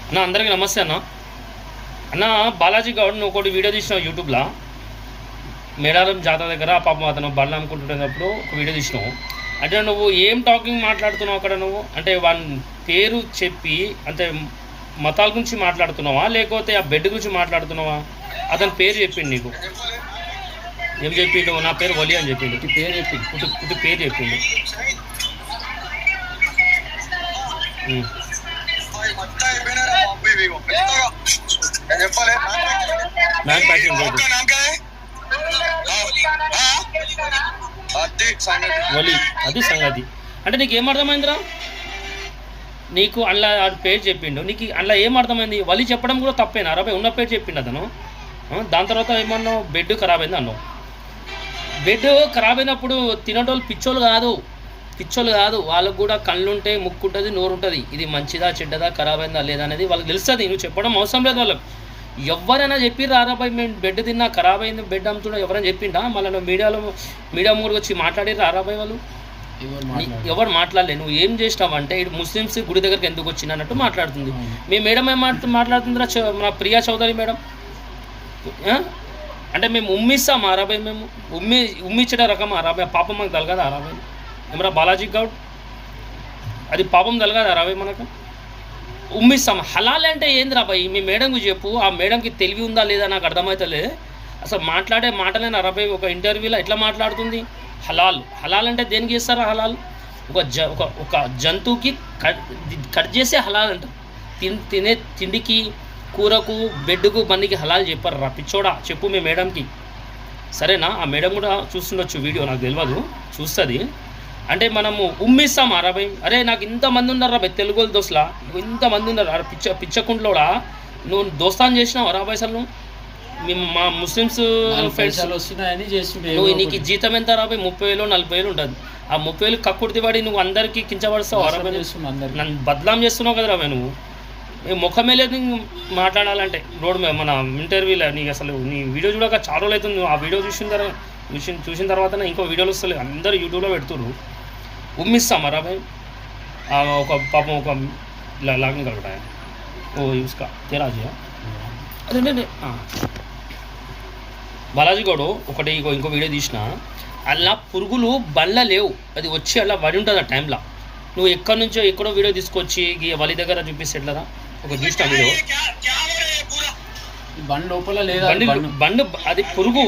అన్న అందరికీ నమస్తే అన్న. అన్న బాలాజీ గౌడ్ నువ్వు ఒకటి వీడియో తీసినావు యూట్యూబ్లో, మేడారం జాతర దగ్గర పాపం అతను బండ్లు అమ్ముకుంటున్నప్పుడు ఒక వీడియో తీసినావు. అంటే నువ్వు ఏం టాకింగ్ మాట్లాడుతున్నావు అక్కడ? నువ్వు అంటే వాని పేరు చెప్పి అంటే మతాల గురించి మాట్లాడుతున్నావా, లేకపోతే ఆ బెడ్ గురించి మాట్లాడుతున్నావా? అతని పేరు చెప్పిండు నీకు, ఏం చెప్పిండు? నా పేరు వలి అని చెప్పిండు. పేరు చెప్పిండు, పుట్టి పేరు చెప్పిండు. మ్యానుఫ్యాక్చరింగ్ వలి, అది సంగతి. అంటే నీకు ఏమర్థమైందిరా? నీకు అందులో ఆడు పేరు చెప్పిండు, నీకు అందులో ఏమర్థమైంది? వలి చెప్పడం కూడా తప్పేనా? అరవై ఉన్న పేరు చెప్పిండు అతను. దాని తర్వాత ఏమన్నావు? బెడ్ ఖరాబ్ అయింది అన్నావు. బెడ్ ఖరాబ్ అయినప్పుడు తినేటోళ్ళు పిచ్చోళ్ళు కాదు, వాళ్ళకు కూడా కళ్ళు ఉంటాయి, ముక్కు ఉంటుంది, నోరు ఉంటుంది. ఇది మంచిదా చెడ్డదా, ఖరాబ్ అయిందా లేదా అనేది వాళ్ళకి తెలుస్తుంది. నువ్వు చెప్పడం అవసరం లేదు వాళ్ళకు. ఎవరైనా చెప్పిర్రు రారాబాయ్ మేము బెడ్ తిన్నా ఖరాబ్ అయింది బెడ్ అమ్ముతున్నా ఎవరైనా చెప్పిండా? మళ్ళీ నువ్వు మీడియా మూడు వచ్చి మాట్లాడి రారాబాయ్ వాళ్ళు ఎవరు మాట్లాడలే. నువ్వు ఏం చేసినావంటే ఇటు ముస్లిమ్స్ గుడి దగ్గరికి ఎందుకు వచ్చింది అన్నట్టు మాట్లాడుతుంది. మీ మేడం ఏం మాట్లాడుతుందిరా? మన ప్రియా చౌదరి మేడం అంటే మేము ఉమ్మిస్తాం అరాబాయ్, మేము ఉమ్మిచ్చే రకం అరాబాయ్. పాపం మనకు తలగదా అరాబాయ్? ఏమరా బాలాజీ గౌడ్, అది పాపం తలగదా అరాబాయ్? మనకు ఉమ్మిస్తాం. హలాల్ అంటే ఏంది రాబాయ్? మీ మేడంకి చెప్పు, ఆ మేడంకి తెలివి ఉందా లేదా నాకు అర్థమవుతలే. అసలు మాట్లాడే మాటలేని అరాబాయ్ ఒక ఇంటర్వ్యూలో ఎట్లా మాట్లాడుతుంది? హలాల్ అంటే దేనికి చేస్తారా? హలాల్ ఒక జంతువుకి కట్ చేసే హలాల్ అంట. తినే తిండికి, కూరకు, బెడ్కు, బండికి హలాల్ చెప్పారు రా పిచ్చోడా. చెప్పు మీ మేడంకి, సరేనా? ఆ మేడం కూడా చూస్తుండొచ్చు వీడియో, నాకు తెలియదు, చూస్తుంది. అంటే మనము ఉమ్మిస్తాం అరాబాయ్. అరే నాకు ఇంతమంది ఉన్నారు రాబాయ్, తెలుగు దోస్తులా ఇంతమంది ఉన్నారు. అరే పిచ్చకుంట్లోడా నువ్వు దోస్తాన్ చేసినావు అరాబాయ్? అసలు మేము మా ముస్లిమ్స్ ఫ్రెండ్స్ వస్తున్నాయని చేస్తుంటే నువ్వు నీకు జీతం ఎంత రాబాయ్? 30,000 40,000 ఉంటుంది. ఆ 30,000 కక్కుర్తి పడి నువ్వు అందరికీ కించపడుస్తావు అరాబాయ్. నన్ను బదలాం చేస్తున్నావు కదా రాబాయ్. నువ్వు ముఖమే లేదు మాట్లాడాలంటే రోడ్ మీద మన ఇంటర్వ్యూలో. నీకు అసలు నీ వీడియో చూడక చాలా రోజులు అవుతుంది. నువ్వు ఆ వీడియో చూసిన తర్వాతనే ఇంకో వీడియోలు వస్తలేదు, అందరూ యూట్యూబ్లో పెడుతున్నారు. ఉమ్మిస్తాం అరాబాయ్. ఒక పాపం ఒక లాగిన్ కలగడా ఓ యూస్కా తెరాజీ అదే బాలాజీ గౌడు ఒకటి ఇంకో వీడియో తీసిన, అలా పురుగులు బండ్ల లేవు, అది వచ్చి అలా పడి ఉంటుంది ఆ టైంలో. నువ్వు ఎక్కడి నుంచో ఎక్కడో వీడియో తీసుకొచ్చి వలి దగ్గర చూపిస్తే ఎట్లరా? ఒక చూసిన వీడియో బండి లోపల లేదా? బండి అది పురుగు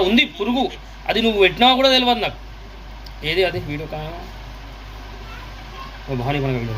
ఉంది, పురుగు అది నువ్వు పెట్టినా కూడా తెలియదు నాకు. ఏది అది వీడియో కావాలి భారీ మనకు వీడియో